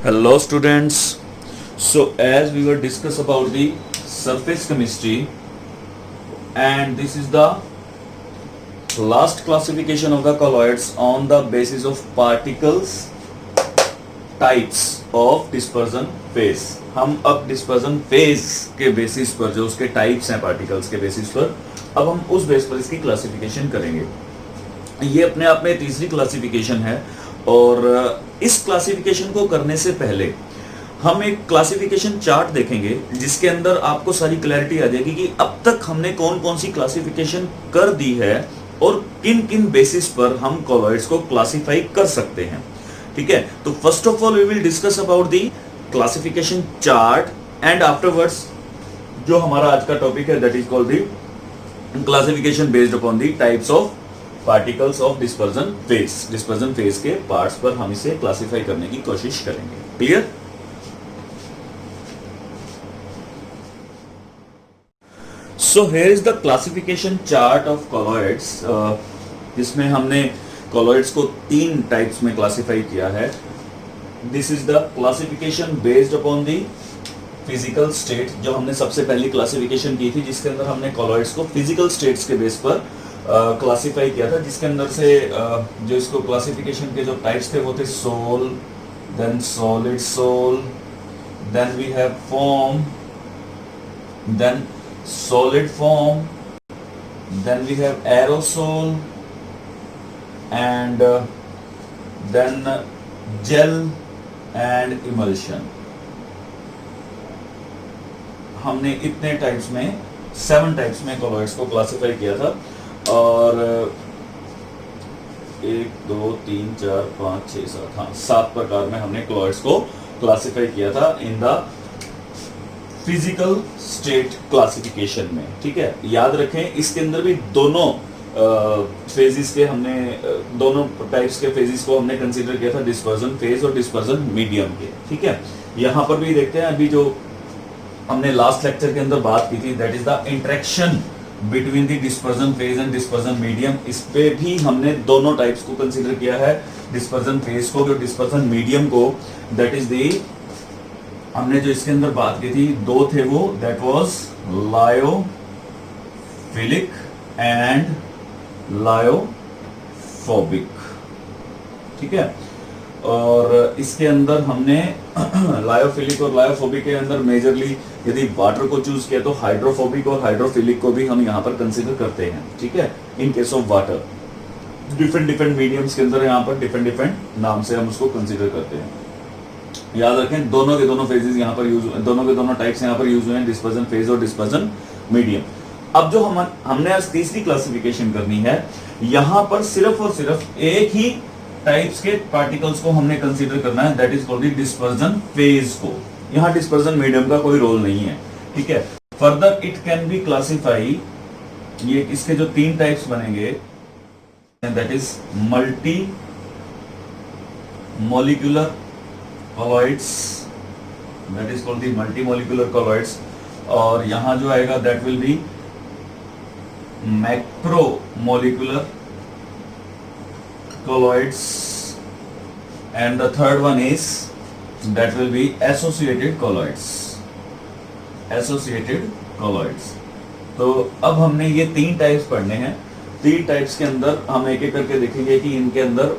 Hello students. So as we were discuss about the surface chemistry, and this is the last classification of the colloids on the basis of particles types of dispersion phase. हम अब dispersion phase के basis पर जो उसके types हैं particles के basis पर अब हम उस बेस पर इसकी क्लासिफिकेशन करेंगे। ये अपने आप में तीसरी क्लासिफिकेशन है और इस क्लासिफिकेशन को करने से पहले हम एक क्लासिफिकेशन चार्ट देखेंगे जिसके अंदर आपको सारी क्लैरिटी आ जाएगी कि अब तक हमने कौन कौन सी क्लासिफिकेशन कर दी है और किन किन बेसिस पर हम कॉलॉइड्स को क्लासिफाई कर सकते हैं। ठीक है, तो first of all we will discuss about the classification chart and afterwards जो हमारा आज का टॉपिक है that is called the classification based upon the types of particles of dispersion phase. Dispersion phase के पार्ट्स पर हम इसे क्लासिफाई करने की कोशिश करेंगे। Clear? So here is the classification chart of colloids, जिसमें हमने कॉलॉइड्स को तीन टाइप्स में क्लासिफाई किया है। This is the classification based upon the physical state, जो हमने सबसे पहली क्लासिफिकेशन की थी जिसके अंदर हमने कॉलॉइड्स को फिजिकल स्टेट्स के बेस पर क्लासिफाई किया था, जिसके अंदर से जो इसको क्लासिफिकेशन के जो टाइप्स थे वो थे sol, then solid sol, then we have foam, then solid foam, then we have aerosol and then gel and emulsion. हमने इतने टाइप्स में 7 टाइप्स में कॉलॉइड्स को क्लासिफाई किया था और 1 2 3 4 5 6 7 हाँ 7 प्रकार में हमने कॉलॉइड्स को क्लासिफाई किया था in the physical state classification में। ठीक है, याद रखें इसके अंदर भी दोनों फेजेस के हमने दोनों टाइप्स के फेजेस को हमने कंसीडर किया था, डिस्पर्जन फेज और डिस्पर्जन मीडियम के। ठीक है, यहाँ पर भी देखते हैं अभी जो हमने लास्ट लेक्चर के अंदर बात की थी that is the interaction between the dispersion phase and dispersion medium. इस पे भी हमने दोनों टाइप्स को कंसीडर किया है, डिस्पर्जन फेज को और डिस्पर्जन मीडियम को। दैट इज द हमने जो इसके अंदर बात की थी दो थे वो, that was lyophilic and lyophobic. ठीक है, और इसके अंदर हमने लायोफिलिक और लायोफोबिक के अंदर मेजरली यदि वाटर को चूज किया तो हाइड्रोफोबिक और हाइड्रोफिलिक को भी हम यहाँ पर कंसीडर करते हैं। ठीक है, in case of water different mediums के अंदर यहाँ पर डिफरेंट नाम से हम उसको कंसीडर करते हैं। याद रखें दोनों के दोनों फेजेस यहाँ पर यूज, दोनों के दोनों टाइप्स यहाँ पर यूज हुए हैं, डिस्पर्जन फेज और डिस्पर्जन मीडियम। अब जो हमने आज तीसरी क्लासिफिकेशन करनी है, यहाँ पर सिर्फ और सिर्फ एक ही टाइप्स के पार्टिकल्स को हमने कंसीडर करना है, that is called the dispersion phase को। यहाँ डिस्पर्जन मीडियम का कोई रोल नहीं है। ठीक है, further it can be classify, ये इसके जो 3 टाइप्स बनेंगे that is multi molecular colloids, that is called the multi molecular colloids, और यहाँ जो आएगा that will be macro molecular colloids, and the third one is that will be associated colloids, associated colloids। तो अब हमने ये 3 types पढ़ने हैं। 3 टाइप्स के अंदर हम एक एक करके देखेंगे कि इनके अंदर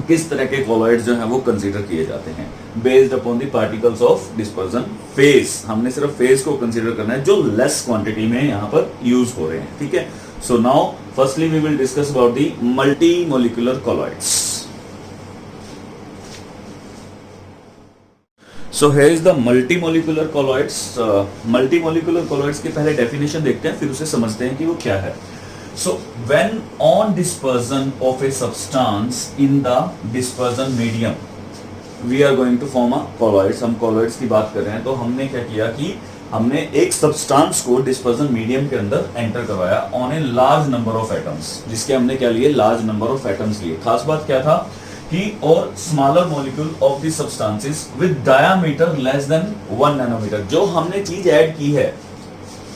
किस तरह के कॉलॉइड्स जो हैं वो कंसीडर किए जाते हैं based upon the particles of dispersion phase. हमने सिर्फ फेज को कंसीडर करना है जो लेस क्वांटिटी में यहाँ पर यूज हो रहे हैं। ठीक है, so now firstly we will discuss about the multimolecular colloids। so here is the multimolecular colloids। multimolecular colloids की पहले definition देखते हैं फिर उसे समझते हैं कि वो क्या है। so when on dispersion of a substance in the dispersion medium we are going to form a colloids। हम colloids की बात कर रहे हैं तो हमने क्या किया कि हमने एक सब्सटेंस को डिस्पर्जन मीडियम के अंदर एंटर करवाया on A large number of atoms, जिसके हमने क्या लिए लार्ज नंबर ऑफ एटम्स लिए। खास बात क्या था कि और smaller molecule of the substances with diameter less than 1 nanometer. जो हमने चीज ऐड की है,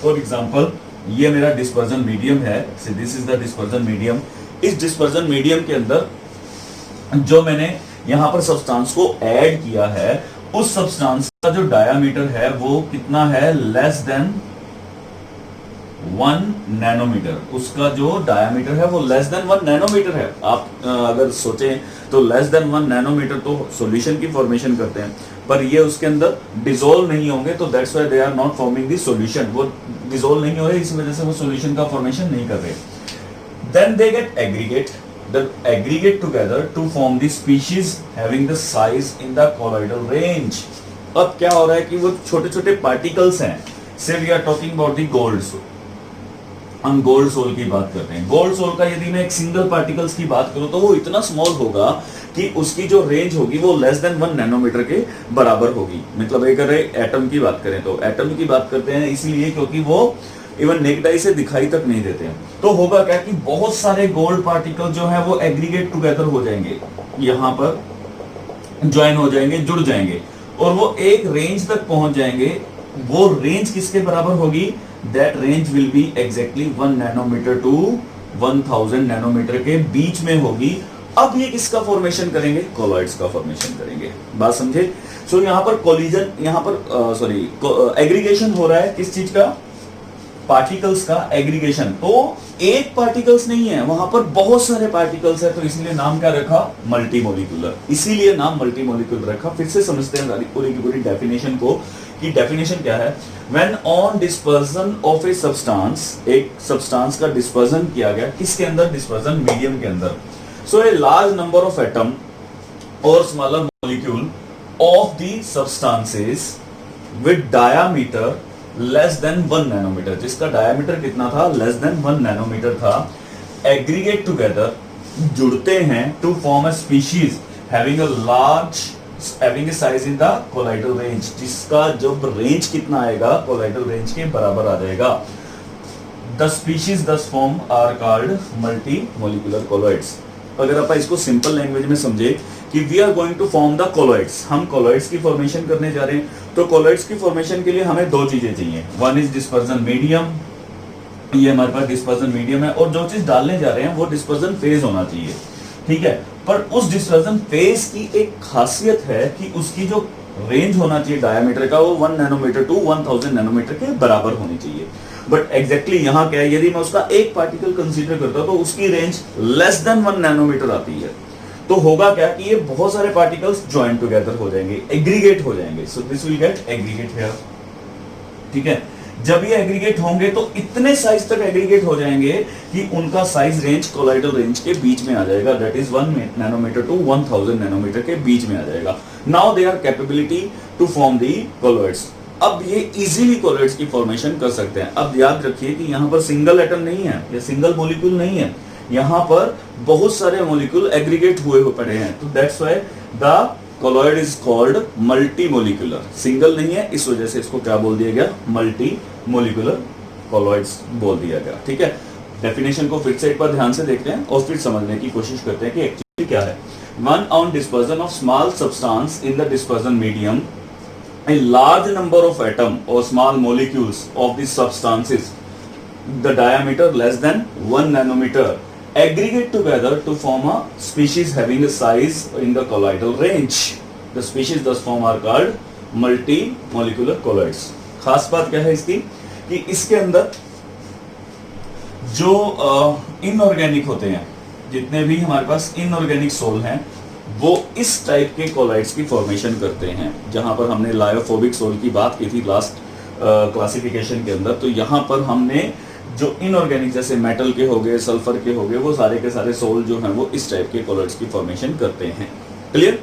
फॉर एग्जांपल ये मेरा डिस्पर्जन मीडियम है, this is the dispersion medium. इस डिस्पर्जन मीडियम के अंदर जो मैंने यहाँ पर सब्सटेंस को ऐड किया है, उस सब्सटेंस का जो डायामीटर है वो कितना है, लेस देन 1 नैनोमीटर। उसका जो डायामीटर है वो लेस देन 1 नैनोमीटर है। आप अगर सोचें तो लेस देन 1 नैनोमीटर तो सॉल्यूशन की फॉर्मेशन करते हैं, पर ये उसके अंदर डिसॉल्व नहीं होंगे, तो that's why they are not forming the solution. वो डिसॉल्व नहीं हो रहे, इस वजह से वो सॉल्यूशन का फॉर्मेशन नहीं कर रहे। Then they get aggregate, the aggregate together to form the species having the size in the colloidal range. अब क्या हो रहा है कि वो छोटे छोटे पार्टिकल्स हैं। Say we are talking about the gold, हम गोल्ड सोल की बात करते हैं। गोल्ड सोल का यदि मैं एक सिंगल पार्टिकल्स की बात करूं तो वो इतना स्मॉल होगा कि उसकी जो रेंज होगी वो लेस देन 1 नैनोमीटर के बराबर होगी। मतलब एक एटम की बात करें तो एटम की बात करते हैं इसीलिए क्योंकि वो इवन नेकेड आई से दिखाई तक नहीं देते हैं। तो होगा क्या कि बहुत सारे गोल्ड पार्टिकल जो है वो एग्रीगेट टुगेदर हो जाएंगे, यहां पर ज्वाइन हो जाएंगे, जुड़ जाएंगे, और वो एक रेंज तक पहुंच जाएंगे। वो रेंज किसके बराबर होगी, that range will be exactly 1 nanometer to 1000 nanometer के बीच में होगी। अब ये किसका फॉर्मेशन करेंगे, कोलॉइड्स का फॉर्मेशन करेंगे। बात समझे। सो यहाँ पर कोलिजन, यहाँ पर एग्रीगेशन हो रहा है किस चीज का, पार्टिकल्स का एग्रीगेशन। तो एक पार्टिकल्स नहीं है, वहां पर बहुत सारे पार्टिकल्स है, तो इसलिए नाम क्या रखा, मल्टीमोलिकुलर। इसीलिए नाम मल्टीमोलिकुलर रखा। फिर से समझते हैं पूरी की पूरी डेफिनेशन को, कि डेफिनेशन क्या है। When on dispersion of a substance, एक सब्सटेंस का डिस्पर्जन किया गया, किसके अंदर, डिस्पर्जन मीडियम के अंदर। So a large number of atom और smaller molecule of the substances with diameter less than 1 nanometre, जिसका डायामीटर कितना था, लेस देन 1 नैनोमीटर था, एग्रीगेट टुगेदर, जुड़ते हैं, to form a species having a large having a size in the colloidal range, जिसका जब range कितना आएगा, colloidal रेंज के बराबर आ जाएगा। The species thus form are called multi-molecular colloids। अगर आप इसको सिंपल लैंग्वेज में समझे कि we are going to form the colloids, हम colloids की फॉर्मेशन करने जा रहे हैं, तो colloids की फॉर्मेशन के लिए हमें दो चीजें चाहिए। One is dispersion medium, ये हमारे पास डिस्पर्जन मीडियम है, और जो चीज डालने जा रहे हैं वो डिस्पर्जन फेज होना चाहिए, ठीक है। पर उस डिस्पर्जन फेज की एक खासियत है कि उसकी जो रेंज होना चाहिए डायमीटर का, वो 1 नैनोमीटर टू 1000 नैनोमीटर के बराबर होनी चाहिए। बट एग्जैक्टली यहाँ क्या है, यदि मैं उसका एक पार्टिकल कंसीडर करता हूं तो उसकी रेंज लेस देन 1 नैनोमीटर आती है। तो होगा क्या कि ये बहुत सारे पार्टिकल्स ज्वाइन टुगेदर हो जाएंगे, एग्रीगेट हो जाएंगे। So this will get aggregate here, ठीक है। जब ये एग्रीगेट होंगे तो इतने साइज तक एग्रीगेट हो जाएंगे कि उनका साइज रेंज कोलॉइडल रेंज के बीच में आ जाएगा, that is 1 nanometer to 1000 nanometer के बीच में आ जाएगा। Now they are capability to form the colloids. अब ये इजीली कोलॉइड्स की फॉर्मेशन कर सकते हैं। अब याद रखिए कि यहाँ पर सिंगल एटम नहीं है या सिंगल मॉलिक्यूल नहीं है, यहाँ पर बहुत सारे मॉलिक्यूल एग्रीगेट हुए पड़े हैं। तो that's why the colloid is called multimolecular. Single नहीं है, इस वजह से इसको क्या बोल दिया गया, मल्टीमोलिकुलर कोलॉइड्स बोल दिया गया, ठीक है। डेफिनेशन को फिर से एक बार ध्यान से देखते हैं और फिर समझने की कोशिश करते हैं कि एक्चुअली क्या है। One on dispersion of small substance in the dispersion medium, a large number of atom or small molecules of the substances, the diameter less than 1 nanometer, aggregate together to form a species having a size in the colloidal range. The species thus formed are called multi-molecular colloids. खास बात क्या है इसकी कि इसके अंदर जो inorganic होते हैं, जितने भी हमारे पास इनऑर्गेनिक सोल हैं, वो इस टाइप के कोलॉइड्स की फॉर्मेशन करते हैं। जहां पर हमने लायोफोबिक सोल की बात की थी लास्ट क्लासिफिकेशन के अंदर, तो यहां पर हमने जो इनऑर्गेनिक जैसे मेटल के हो गए, सल्फर के हो गए, वो सारे के सारे सोल जो हैं वो इस टाइप के कोलॉइड्स की फॉर्मेशन करते हैं। Clear.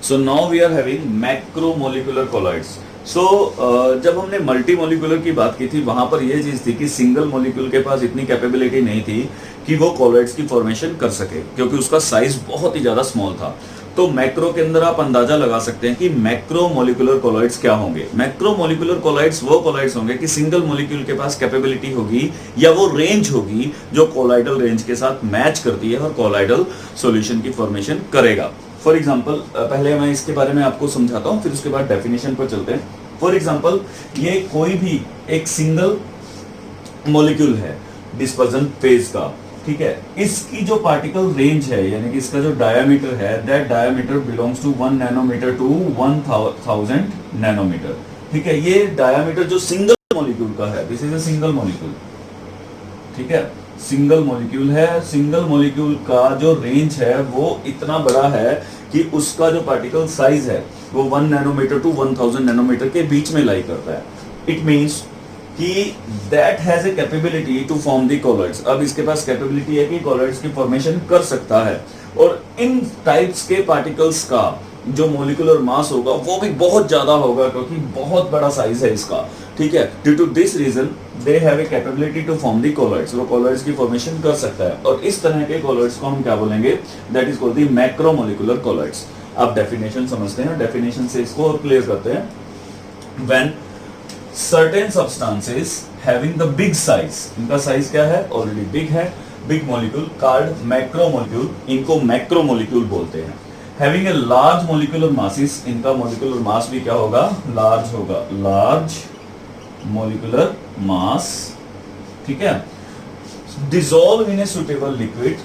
So now we are having macromolecular colloids. जब हमने मल्टी मोलिकुलर की बात की थी, वहां पर यह चीज थी कि सिंगल मोलिक्यूल के पास इतनी कैपेबिलिटी नहीं थी कि वो कोलॉइड्स की फॉर्मेशन कर सके, क्योंकि उसका साइज बहुत ही ज्यादा स्मॉल था। तो मैक्रो के अंदर आप अंदाजा लगा सकते हैं कि मैक्रो मोलिकुलर कोलॉइड्स क्या होंगे। मैक्रो मोलिकुलर कोलॉइड्स वो कोलॉइड्स होंगे कि सिंगल मोलिक्यूल के पास कैपेबिलिटी होगी या वो रेंज होगी जो कोलॉइडल रेंज के साथ मैच करती है और कोलॉइडल सॉल्यूशन की फॉर्मेशन करेगा। फॉर एग्जाम्पल, पहले मैं इसके बारे में आपको समझाता हूँ, फिर उसके बाद डेफिनेशन पर चलते हैं। फॉर एग्जाम्पल, ये कोई भी एक सिंगल मॉलिक्यूल है डिस्पर्जन फेज का, ठीक है, इसकी जो पार्टिकल रेंज है यानी कि इसका जो डायमीटर है, that diameter belongs to 1 nanometer to 1000 nanometer. ठीक है, ये डायमीटर जो सिंगल मॉलिक्यूल का है, this is a single molecule. ठीक है, सिंगल मॉलिक्यूल है, सिंगल मॉलिक्यूल का जो रेंज है वो इतना बड़ा है कि उसका जो पार्टिकल साइज है वो 1 नैनोमीटर टू 1000 नैनोमीटर के बीच में लाई करता है। इट मींस कि that has a capability to form the colloids. अब इसके पास कैपेबिलिटी है कि कॉलॉइड्स की फॉर्मेशन कर सकता है, और इन टाइप्स के पार्टिकल्स का जो मोलिकुलर मास होगा वो भी बहुत ज्यादा होगा, क्योंकि बहुत बड़ा साइज है इसका। ठीक है, due to this reason they have a capability to form the colloids, वो कॉलॉइड्स की फॉर्मेशन कर सकता है। और इस तरह के कॉलॉइड्स को हम क्या बोलेंगे, that is called the macromolecular colloids. आप डेफिनेशन समझते हैं, डेफिनेशन से इसको और क्लियर करते हैं। When certain substances having the big size, इनका साइज क्या है, ऑलरेडी बिग है, बिग मॉलिक्यूल called मैक्रोमोलिक्यूल, इनको मैक्रोमोलिक्यूल बोलते हैं। having a large molecular masses, इनका मोलिकुलर मास भी क्या होगा, लार्ज होगा, लार्ज मोलिकुलर मास। ठीक है, dissolve in a suitable liquid,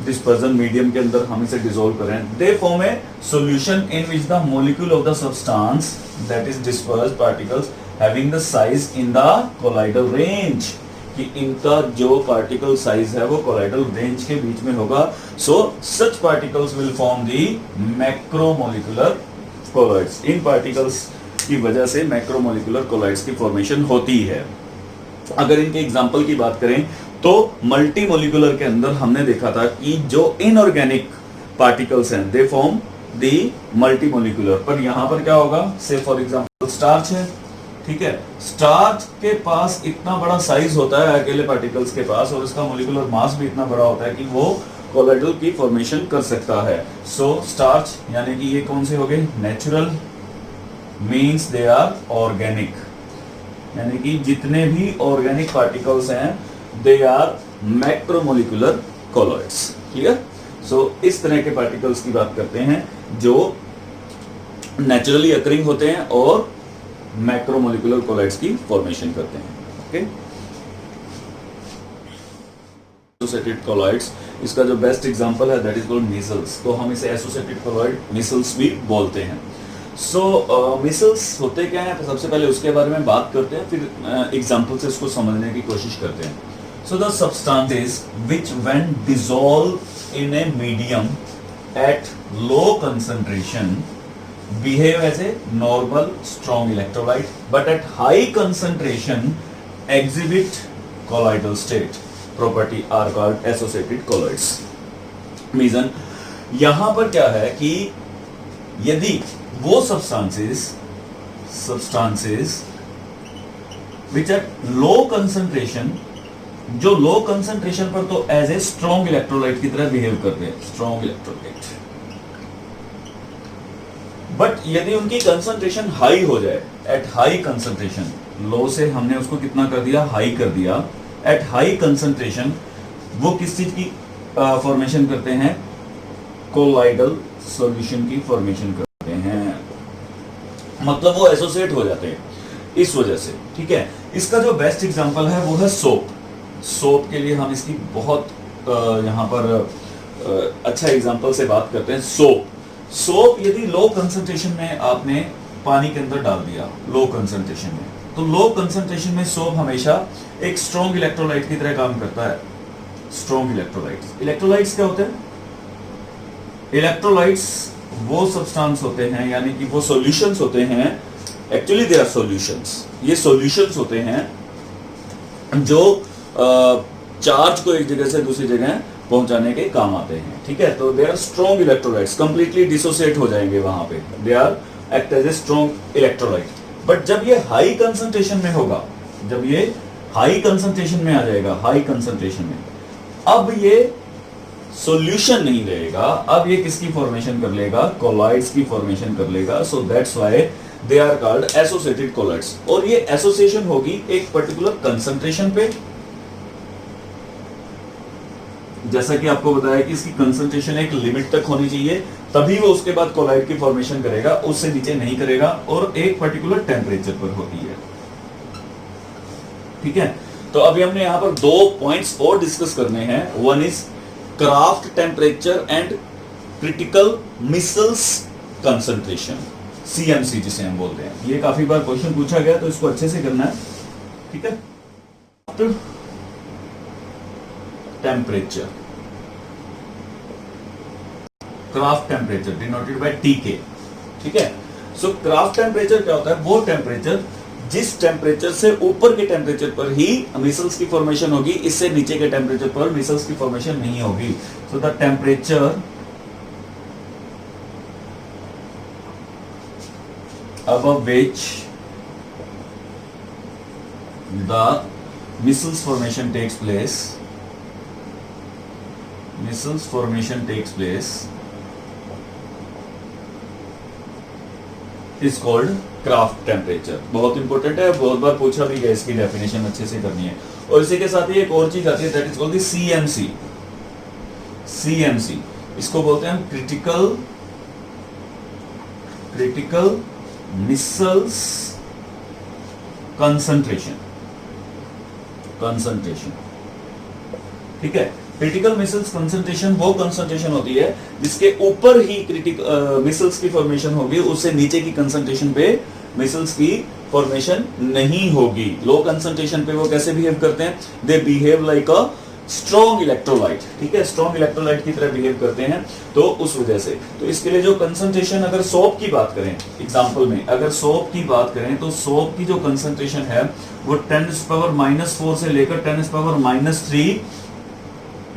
dispersion medium के अंदर हम इसे डिसॉल्व करें, they form A solution in which the molecule of the substance that is dispersed particles having the size in the colloidal range, कि इनका जो पार्टिकल साइज है वो colloidal range के बीच में होगा। so such particles will form the macromolecular colloids, in particles की वजह से मैक्रोमोलिकुलर colloids की फॉर्मेशन होती है। अगर इनके एग्जांपल की बात करें तो मल्टी मोलिकुलर के अंदर हमने देखा था कि जो इनऑर्गेनिक पार्टिकल्स हैं they form the multi molecular, पर यहां पर क्या होगा, से फॉर एग्जांपल स्टार्च है। ठीक है, स्टार्च के पास इतना बड़ा साइज होता है अकेले पार्टिकल्स के पास, और इसका मोलिकुलर मास भी इतना बड़ा होता है कि वो कोलाइडल की फॉर्मेशन कर सकता है। सो स्टार्च यानी कि ये कौन से हो गए, natural, means they are organic, यानी कि जितने भी ऑर्गेनिक पार्टिकल्स हैं they are macromolecular colloids. Clear? So इस तरह के पार्टिकल्स की बात करते हैं जो नेचुरली अकरिंग होते हैं और मैक्रोमोलिकुलर कोलॉइड्स की फॉर्मेशन करते हैं। ओके, एसोसिएटेड कोलॉइड्स, इसका जो बेस्ट एग्जांपल है दैट इज कॉल्ड मीजल्स, तो हम इसे एसोसिएटेड कोलॉइड मीजल्स भी बोलते हैं। सो मीजल्स होते क्या है, सबसे पहले उसके बारे में बात करते हैं, फिर एग्जांपल से इसको समझने की कोशिश करते हैं। So the substances which when dissolve in a medium at low concentration behave as a normal strong electrolyte, but at high concentration exhibit colloidal state property are called associated colloids. मीजन यहां पर क्या है कि यदि वो substances which at low concentration, जो low concentration पर तो एज ए स्ट्रॉन्ग इलेक्ट्रोलाइट की तरह बिहेव करते हैं, स्ट्रॉन्ग इलेक्ट्रोलाइट, बट यदि उनकी कंसंट्रेशन हाई हो जाए, एट हाई कंसंट्रेशन, लो से हमने उसको कितना कर दिया, हाई कर दिया, एट हाई कंसंट्रेशन वो किस चीज की फॉर्मेशन करते हैं, कोलाइडल सॉल्यूशन की फॉर्मेशन करते हैं, मतलब वो एसोसिएट हो जाते हैं इस वजह से। ठीक है, इसका जो बेस्ट एग्जांपल है वो है सोप। सोप के लिए हम इसकी बहुत यहाँ पर अच्छा एग्जांपल से बात करते हैं। सोप यदि लो कंसंट्रेशन में आपने पानी के अंदर डाल दिया, लो कंसंट्रेशन में, तो लो कंसंट्रेशन में सोप हमेशा एक स्ट्रॉन्ग इलेक्ट्रोलाइट की तरह काम करता है। स्ट्रॉन्ग इलेक्ट्रोलाइट्स क्या होते हैं, इलेक्ट्रोलाइट्स वो सब्सटेंस होते हैं, यानी कि वो सॉल्यूशंस होते हैं, एक्चुअली दे आर सॉल्यूशंस, ये सॉल्यूशंस होते हैं जो चार्ज को एक जगह से दूसरी जगह पहुंचाने के काम आते हैं। ठीक है, तो they are strong electrolytes, completely dissociate हो जाएंगे वहां पे, they are act as a strong electrolyte. But जब ये हाई कंसंट्रेशन में होगा, जब ये हाई कंसंट्रेशन में आ जाएगा, हाई कंसंट्रेशन में, अब ये सॉल्यूशन नहीं रहेगा, अब ये किसकी फॉर्मेशन कर लेगा, कोलॉइड्स की फॉर्मेशन कर लेगा। So that's why they are called associated colloids. और ये एसोसिएशन होगी एक पर्टिकुलर कंसंट्रेशन पे, जैसा कि आपको बताया कि इसकी कंसंट्रेशन एक लिमिट तक होनी चाहिए, तभी वो उसके बाद कोलॉइड की फॉर्मेशन करेगा, उससे नीचे नहीं करेगा, और एक पर्टिकुलर टेम्परेचर पर होती है। ठीक है, तो अभी हमने यहाँ पर 2 पॉइंट्स और डिस्कस करने हैं। One is craft temperature and critical micelles concentration, CMC जिसे हम बोलते हैं। ये काफी बार क्वेश्चन पूछा गया, तो इसको अच्छे से करना है, ठीक है। Temperature, craft temperature denoted by टीके, ठीक है। सो क्राफ्ट टेम्परेचर क्या होता है? वो टेम्परेचर जिस टेम्परेचर से ऊपर के टेम्परेचर पर ही मिसल्स की फॉर्मेशन होगी, इससे नीचे के टेम्परेचर पर मिसल्स की फॉर्मेशन नहीं होगी। So the temperature above which the miscels formation takes place, miscels formation takes place is called craft temperature. बहुत इंपॉर्टेंट है, बहुत बार पूछा भी गया, इसकी डेफिनेशन अच्छे से करनी है। और इसी के साथ ही एक और चीज आती है, that is called the CMC. CMC इसको बोलते हैं हम क्रिटिकल मिसल्स कंसंट्रेशन, ठीक है। क्रिटिकल मिसल्स कंसंट्रेशन वो कंसंट्रेशन होती है जिसके ऊपर ही मिसल्स की फॉर्मेशन होगी, उससे नीचे की कंसंट्रेशन पे मिसल्स की फॉर्मेशन नहीं होगी। लो कंसंट्रेशन पे वो कैसे बिहेव करते हैं? They behave like a strong electrolyte, ठीक है, स्ट्रॉन्ग इलेक्ट्रोलाइट की तरह बिहेव करते हैं। तो उस वजह से, तो इसके लिए जो कंसंट्रेशन, अगर सोप की बात करें एग्जांपल में, अगर सोप की बात करें तो सोप की जो कंसंट्रेशन है वो 10⁻⁻⁴ से लेकर 10⁻⁻³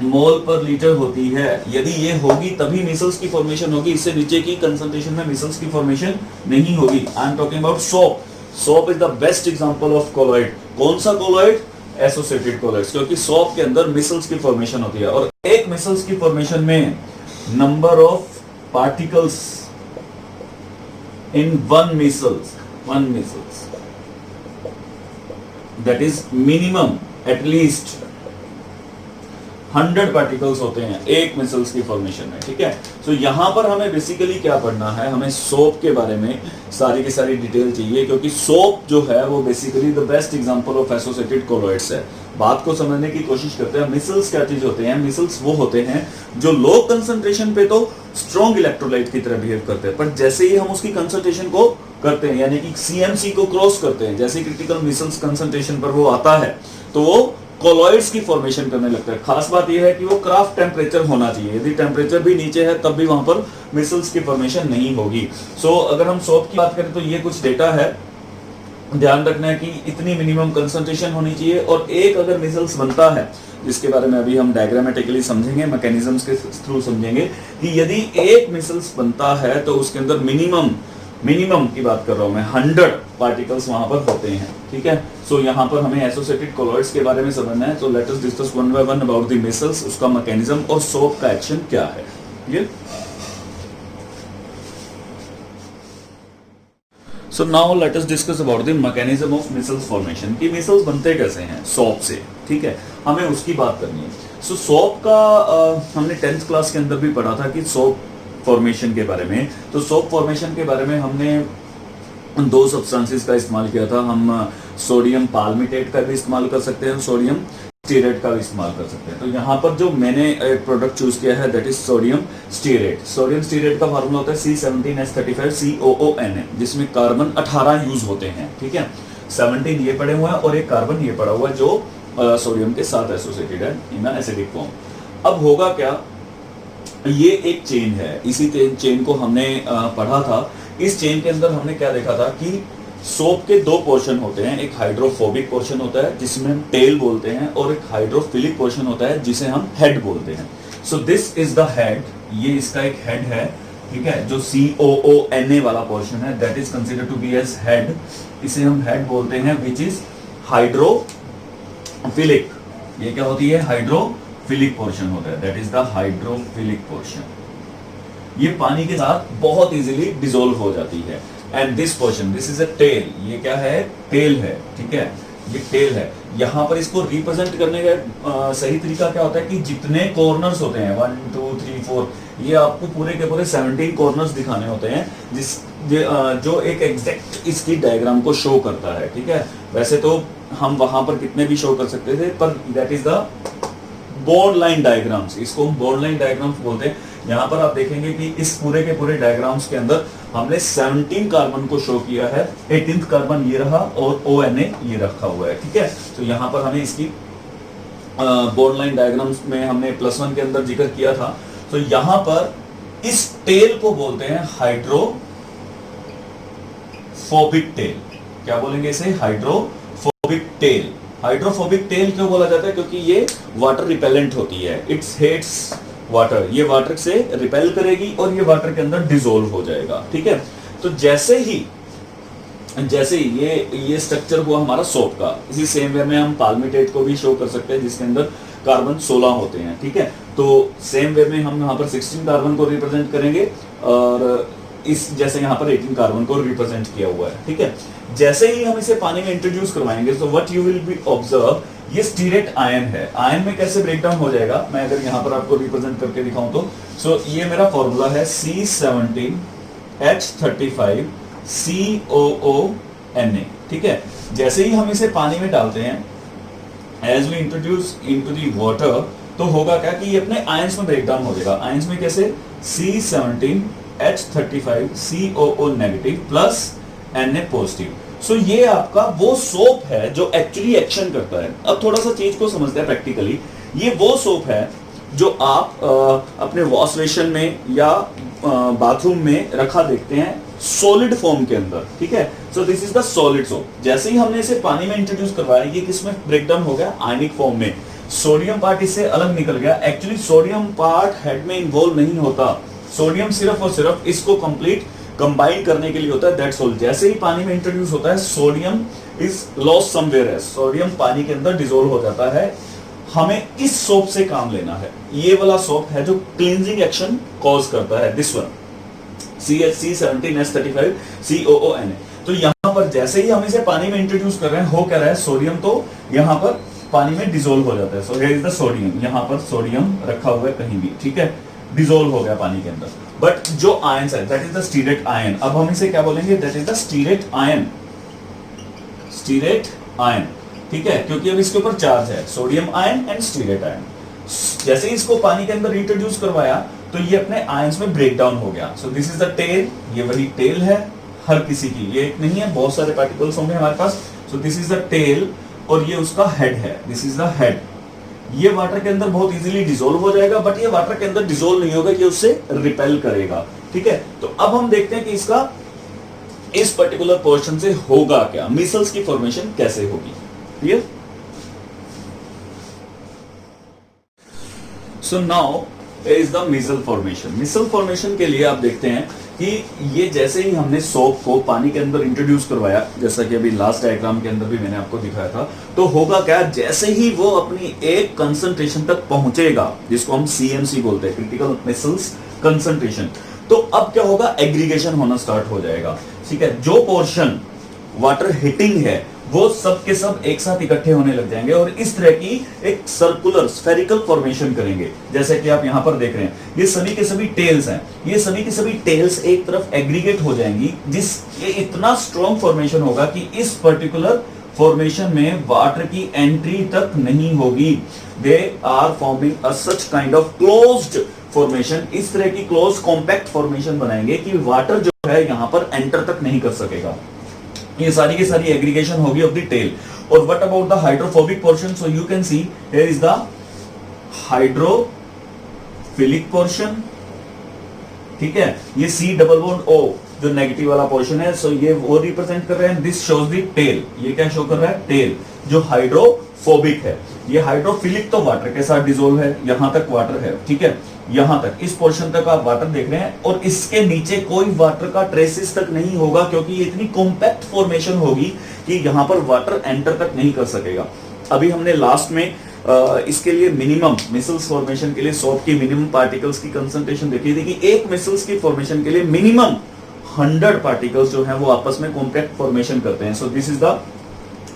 मोल पर लीटर होती है। यदि ये होगी तभी मिसल्स की फॉर्मेशन होगी, इससे नीचे की कंसंट्रेशन में मिसल्स की फॉर्मेशन नहीं होगी। I am talking about soap. Soap is the best example of colloid. कौन सा कोलॉइड? एसोसिएटेड कोलॉइड्स, क्योंकि सोप के अंदर मिसल्स की फॉर्मेशन होती है। और एक मिसल्स की फॉर्मेशन में number of particles in one micelles that is minimum at least 100 particles होते हैं एक मिसल्स की फॉर्मेशन में, ठीक है। सो यहां पर हमें बेसिकली क्या पढ़ना है? हमें सोप के बारे में सारी की सारी डिटेल चाहिए, क्योंकि सोप जो है वो basically the best example of associated colloids है। बात को समझने की कोशिश करते हैं। मिसल्स क्या चीज होते हैं? मिसल्स वो होते हैं जो लो कंसंट्रेशन पे तो स्ट्रॉन्ग इलेक्ट्रोलाइट की तरह बिहेव करते हैं, पर जैसे ही हम उसकी कंसंट्रेशन को करते हैं, यानी कि सीएमसी को क्रॉस करते हैं, जैसे क्रिटिकल मिसल्स कंसंट्रेशन पर वो आता है, तो वो कोलॉइड्स की फॉर्मेशन करने लगता है। खास बात यह है कि वो क्राफ्ट टेम्परेचर होना चाहिए। यदि टेम्परेचर भी नीचे है तब भी वहां पर मिसल्स की फॉर्मेशन नहीं होगी। सो अगर हम सोप की बात करें तो ये कुछ डेटा है, ध्यान रखना है कि इतनी मिनिमम कंसंट्रेशन होनी चाहिए। और एक अगर मिसल्स बनता है, जिसके बारे में अभी हम डायग्रामेटिकली समझेंगे, मैकेनिज्म्स के थ्रू समझेंगे, कि यदि एक मिसल्स बनता है तो उसके अंदर मिनिमम की बात कर रहा हूं मैं, 100 पार्टिकल्स वहां पर होते हैं, ठीक है। सो यहां पर हमें एसोसिएटेड कोलॉइड्स के बारे में समझना है। So let us discuss one by one about the micelles, उसका मैकेनिज्म और सोप का एक्शन क्या है। ये so now let us discuss about the mechanism of micelles formation, कि मिसल्स बनते कैसे हैं सोप से, ठीक है, हमें उसकी बात करनी है। सो सोप का हमने 10th क्लास के अंदर भी पढ़ा था कि सोप फॉर्मेशन के बारे में। तो सोप फॉर्मेशन के बारे में हमने 2 सब्सटेंसेस का इस्तेमाल किया था। हम सोडियम पाल्मिटेट का भी इस्तेमाल कर सकते हैं, सोडियम स्टीरेट का भी इस्तेमाल कर सकते हैं। तो यहाँ पर जो मैंने एक प्रोडक्ट चूज किया है that is sodium stearate. Sodium stearate का फार्मूला होता है C17H35COON, जिसमें कार्बन 18 यूज होते हैं, ठीक है। 17 ये पड़े हुए हैं और एक कार्बन ये पड़ा हुआ है जो सोडियम के साथ एसोसिएटेड है इन एसिडिक फॉर्म। अब होगा क्या, ये एक चेन है, इसी चेन को हमने पढ़ा था। इस चेन के अंदर हमने क्या देखा था कि सोप के 2 पोर्शन होते हैं। एक हाइड्रोफोबिक पोर्शन होता है जिसमें हम टेल बोलते हैं, और एक हाइड्रोफिलिक पोर्शन होता है जिसे हम हेड बोलते हैं। सो दिस इज द हेड, ये इसका एक हेड है, ठीक है। जो COONA वाला पोर्शन है that is considered to be as head, इसे हम हेड बोलते हैं, विच इज हाइड्रोफिलिक। ये क्या होती है? हाइड्रोफिलिक पोर्शन होता है, that is the hydrophilic portion. ये पानी के साथ बहुत इजीली डिसॉल्व हो जाती है। And this portion, this is a tail, ये क्या है? टेल है, ठीक है, ये टेल है। यहाँ पर इसको रिप्रेजेंट करने का सही तरीका क्या होता है कि जितने कॉर्नर्स होते हैं 1 2 3 4, ये आपको पूरे के पूरे 17 कॉर्नर्स दिखाने होते हैं, जो एक एग्जैक्ट इसकी डायग्राम को शो करता है, ठीक है। वैसे तो हम वहां पर कितने भी शो कर सकते थे, पर that is the bond line diagrams, इसको हम बॉन्ड लाइन डायग्राम्स बोलते हैं। यहाँ पर आप देखेंगे कि इस पूरे के पूरे डायग्राम्स के अंदर हमने 17 कार्बन को शो किया है, 18th कार्बन ये रहा और ONA ये रखा हुआ है, ठीक है। तो यहाँ पर हमें इसकी बॉन्ड लाइन डायग्राम्स में हमने +1 के अंदर जिक्र किया था। तो यहाँ पर इस टेल को बोलते हैं हाइड्रोफोबिक टेल। क्या बोलेंगे इसे? Hydrophobic tell. हाइड्रोफोबिक टेल क्यों बोला जाता है? क्योंकि ये वाटर रिपेलेंट होती है, इट्स हेट्स वाटर, ये वाटर से रिपेल करेगी और ये वाटर के अंदर डिसोल्व हो जाएगा, ठीक है। तो जैसे ही ये स्ट्रक्चर हुआ हमारा सोप का, इसी सेम वे में हम पाल्मिटेट को भी शो कर सकते हैं जिसके अंदर कार्बन 16 होते हैं, ठीक है। तो सेम वे में हम यहाँ पर 16 कार्बन को रिप्रेजेंट करेंगे और इस जैसे यहाँ पर 18 कार्बन को रिप्रेजेंट किया हुआ है, ठीक है। जैसे ही हम इसे पानी में इंट्रोड्यूस करवाएंगे तो what you will be observe, ये स्टीरेट आयन है। आयन में कैसे ब्रेक डाउन हो जाएगा, मैं अगर यहाँ पर आपको रिप्रेजेंट करके दिखाऊं तो ये मेरा फॉर्मूला है C17H35COONA, ठीक है। जैसे ही हम इसे पानी में डालते हैं, as we introduce into the water, तो होगा क्या कि ये अपने आयंस में ब्रेक डाउन हो जाएगा। आयंस में कैसे? C17H35COO negative plus Na positive. So ये आपका वो सोप है जो एक्चुअली एक्शन करता है। अब थोड़ा सा चीज को समझते हैं प्रैक्टिकली। ये वो सोप है जो आप अपने वॉश बेसिन में या बाथरूम में रखा देखते हैं सॉलिड फॉर्म के अंदर, ठीक है। सो this is the solid soap. जैसे ही हमने इसे पानी में इंट्रोड्यूस करवाया, ये किसमें ब्रेकडाउन हो गया? आयनिक फॉर्म में। सोडियम पार्ट इससे अलग निकल गया। एक्चुअली सोडियम पार्ट हेड में इन्वॉल्व नहीं होता, सोडियम सिर्फ और सिर्फ इसको कंप्लीट कंबाइन करने के लिए होता है, दैट्स ऑल। जैसे ही पानी में इंट्रोड्यूस होता है, सोडियम इज लॉस्ट समवेयर है, सोडियम पानी के अंदर डिसॉल्व हो जाता है। हमें इस सोप से काम लेना है। ये वाला सोप है जो क्लींजिंग एक्शन कॉज करता है, दिस वन C17H35COONA। तो यहाँ पर जैसे ही हम इसे पानी में इंट्रोड्यूस कर रहे हैं, हो क्या रहा है? सोडियम तो यहाँ पर पानी में डिसॉल्व हो जाता है। सो हियर इज द सोडियम, यहाँ पर सोडियम रखा हुआ है कहीं भी, ठीक है, डिसॉल्व हो गया पानी के अंदर। बट जो आयंस है that is the stearate ion. अब हम इसे क्या बोलेंगे? That is the stearate ion, stearate ion, ठीक है, क्योंकि अब इसके ऊपर चार्ज है, sodium ion and stearate ion. जैसे ही इसको पानी के अंदर इंट्रोड्यूस करवाया तो ये अपने आयंस में ब्रेक डाउन हो गया। So this is the tail, ये वही टेल है हर किसी की, ये एक नहीं है, बहुत सारे पार्टिकल्स होंगे हमारे पास। So this is the tail और ये उसका हेड है, दिस इज द हेड। ये वाटर के अंदर बहुत इजीली डिसॉल्व हो जाएगा, बट ये वाटर के अंदर डिसॉल्व नहीं होगा, ये उससे रिपेल करेगा, ठीक है। तो अब हम देखते हैं कि इसका इस पर्टिकुलर पोर्शन से होगा क्या, मिसल्स की फॉर्मेशन कैसे होगी, clear. So now is the micelle formation. Micelle formation के लिए आप देखते हैं कि ये जैसे ही हमने सोप को पानी के अंदर इंट्रोड्यूस करवाया, जैसा कि अभी लास्ट डायग्राम के अंदर भी मैंने आपको दिखाया था, तो होगा क्या? जैसे ही वो अपनी एक कंसंट्रेशन तक पहुंचेगा, जिसको हम CMC बोलते हैं, क्रिटिकल मिसल्स कंसंट्रेशन, तो अब क्या होगा? एग्रीगेशन होना स्टार्ट हो जाएगा, ठीक है। जो पोर्शन वाटर हिटिंग है वो सब के सब एक साथ इकट्ठे होने लग जाएंगे और इस तरह की एक सर्कुलर स्फेरिकल फॉर्मेशन करेंगे, जैसे कि आप यहां पर देख रहे हैं। ये सभी के सभी टेल्स हैं, ये सभी के सभी टेल्स एक तरफ एग्रीगेट हो जाएंगी, ये इतना स्ट्रॉन्ग फॉर्मेशन होगा कि इस पर्टिकुलर फॉर्मेशन में वाटर की एंट्री तक नहीं होगी। They are forming a such kind of closed formation. इस तरह की क्लोज कॉम्पैक्ट फॉर्मेशन बनाएंगे कि वाटर जो है यहां पर एंटर तक नहीं कर सकेगा। ये सारी की सारी एग्रीगेशन होगी ऑफ द टेल। और what about the hydrophobic portion? So you can see here is the hydrophilic portion, ठीक है। ये C डबल बॉन्ड O जो नेगेटिव वाला पोर्शन है, सो ये वो रिप्रेजेंट कर रहे हैं। दिस शोज द टेल, ये क्या शो कर रहा है? टेल जो हाइड्रोफोबिक है। ये हाइड्रोफिलिक तो वाटर के साथ डिसॉल्व है, यहां तक वाटर है, ठीक है, यहां तक इस पोर्शन तक आप वाटर देख रहे हैं और इसके नीचे कोई वाटर का ट्रेसेस तक नहीं होगा, क्योंकि ये इतनी कॉम्पैक्ट फॉर्मेशन होगी कि यहां पर वाटर एंटर तक नहीं कर सकेगा। अभी हमने लास्ट में इसके लिए मिनिमम मिसल्स फॉर्मेशन के लिए सोप की मिनिमम पार्टिकल्स की कंसंट्रेशन देखी थी कि एक मिसल्स की फॉर्मेशन के लिए मिनिमम 100 पार्टिकल्स जो है वो आपस में कॉम्पैक्ट फॉर्मेशन करते हैं। सो दिस इज द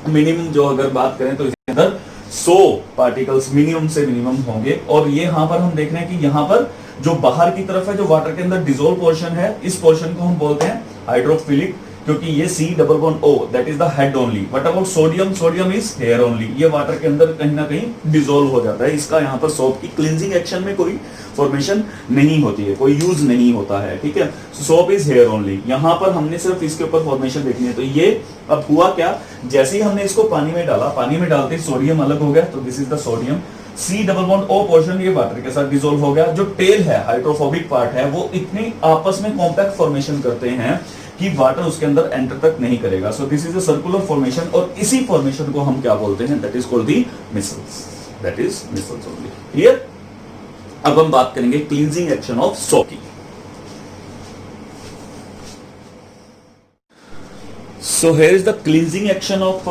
मिनिमम। जो अगर बात करें तो इसके अंदर 100 पार्टिकल्स मिनिमम से मिनिमम होंगे। और ये यहां पर हम देख रहे हैं कि यहां पर जो बाहर की तरफ है, जो वाटर के अंदर डिसॉल्व पोर्शन है, इस पोर्शन को हम बोलते हैं हाइड्रोफिलिक क्योंकि ये C double bond O that is the head only. What about sodium? Sodium is here only. ये वाटर के अंदर कहीं ना कहीं डिसॉल्व हो जाता है। इसका यहाँ पर सोप की क्लींजिंग एक्शन में कोई फॉर्मेशन नहीं होती है, कोई यूज नहीं होता है, ठीक है। Soap is here only. यहाँ पर हमने सिर्फ इसके ऊपर फॉर्मेशन देखनी है। तो ये अब हुआ क्या, जैसे ही हमने इसको पानी में डाला, पानी में डालते ही सोडियम अलग हो गया, तो this is the sodium. C double bond O portion ये वाटर के साथ डिसॉल्व हो गया। जो टेल है, हाइड्रोफोबिक पार्ट है, वो इतनी आपस में कॉम्पैक्ट फॉर्मेशन करते हैं कि वाटर उसके अंदर एंटर तक नहीं करेगा। सो this is a circular formation, और इसी फॉर्मेशन को हम क्या बोलते हैं? That is called the micelles. That is micelles only. Clear? अब हम बात करेंगे क्लींजिंग एक्शन ऑफ सोप की। So here is the cleansing action of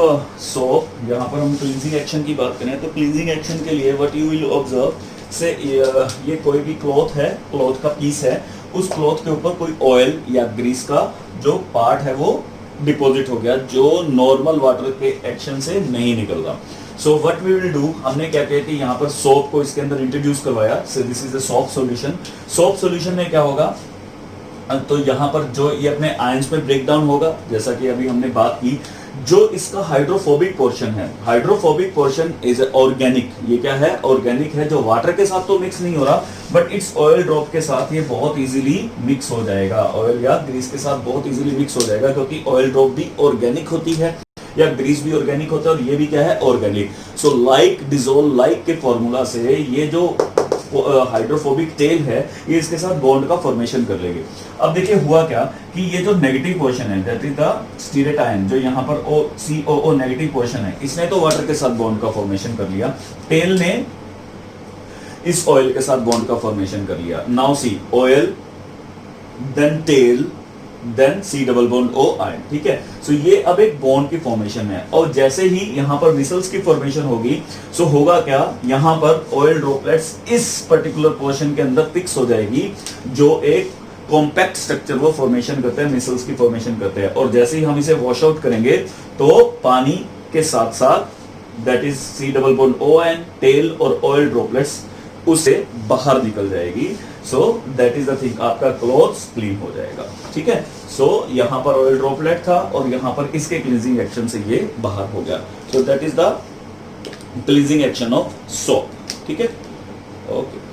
soap. यहाँ पर हम क्लींजिंग एक्शन की बात करें तो क्लींजिंग एक्शन के लिए व्हाट यू विल ऑब्जर्व से ये कोई भी क्लॉथ है, क्लॉथ का पीस है, उस क्लॉथ के ऊपर कोई ऑयल या ग्रीस का जो पार्ट है वो डिपॉजिट हो गया, जो नॉर्मल वाटर के एक्शन से नहीं निकल रहा। So what we will do, हमने क्या किया कि यहाँ पर सोप को इसके अंदर इंट्रोड्यूस करवाया। सो this is the soap solution. Soap solution में क्या होगा, तो यहाँ पर जो ये अपने आयंस में ब्रेक डाउन होगा, जैसा कि अभी हमने बात की। जो इसका हाइड्रोफोबिक पोर्शन है, हाइड्रोफोबिक पोर्शन इज ऑर्गेनिक। ये क्या है? ऑर्गेनिक है, जो वाटर के साथ तो मिक्स नहीं हो रहा, बट इट्स ऑयल ड्रॉप के साथ ये बहुत इजीली मिक्स हो जाएगा। ऑयल या ग्रीस के साथ बहुत इजीली मिक्स हो जाएगा, क्योंकि ऑयल ड्रॉप भी ऑर्गेनिक होती है या ग्रीस भी ऑर्गेनिक होता है, और ये भी क्या है? Organic. So like dissolve like के फॉर्मूला से ये जो हाइड्रोफोबिक टेल है, ये इसके साथ बॉन्ड का फॉर्मेशन कर लेंगे। अब देखिए हुआ क्या कि ये जो नेगेटिव पोर्शन है, that is the stearate ion, जो यहाँ पर COO नेगेटिव पोर्शन है, इसने तो वाटर के साथ बॉन्ड का फॉर्मेशन कर लिया, टेल ने इस ऑयल के साथ बॉन्ड का फॉर्मेशन कर लिया। Now see oil then tail then C double bond O ion, ठीक है। सो ये अब एक बॉन्ड की फॉर्मेशन है, और जैसे ही यहाँ पर मिसल्स की फॉर्मेशन होगी, सो होगा क्या, यहाँ पर ऑयल ड्रॉपलेट्स इस पर्टिकुलर पोर्शन के अंदर फिक्स हो जाएगी, जो एक कॉम्पैक्ट स्ट्रक्चर वो फॉर्मेशन करते हैं, मिसल्स की फॉर्मेशन करते हैं। और जैसे ही हम इसे वॉश आउट करेंगे, तो पानी के साथ साथ that is C double bond O ion, tail और ऑयल ड्रॉपलेट्स उससे बाहर निकल जाएगी। So that is the thing, आपका क्लॉथ्स क्लीन हो जाएगा, ठीक है। सो यहाँ पर ऑयल ड्रॉपलेट था, और यहाँ पर इसके क्लींजिंग एक्शन से ये बाहर हो गया। सो that is the cleansing action of soap, ठीक है। ओके।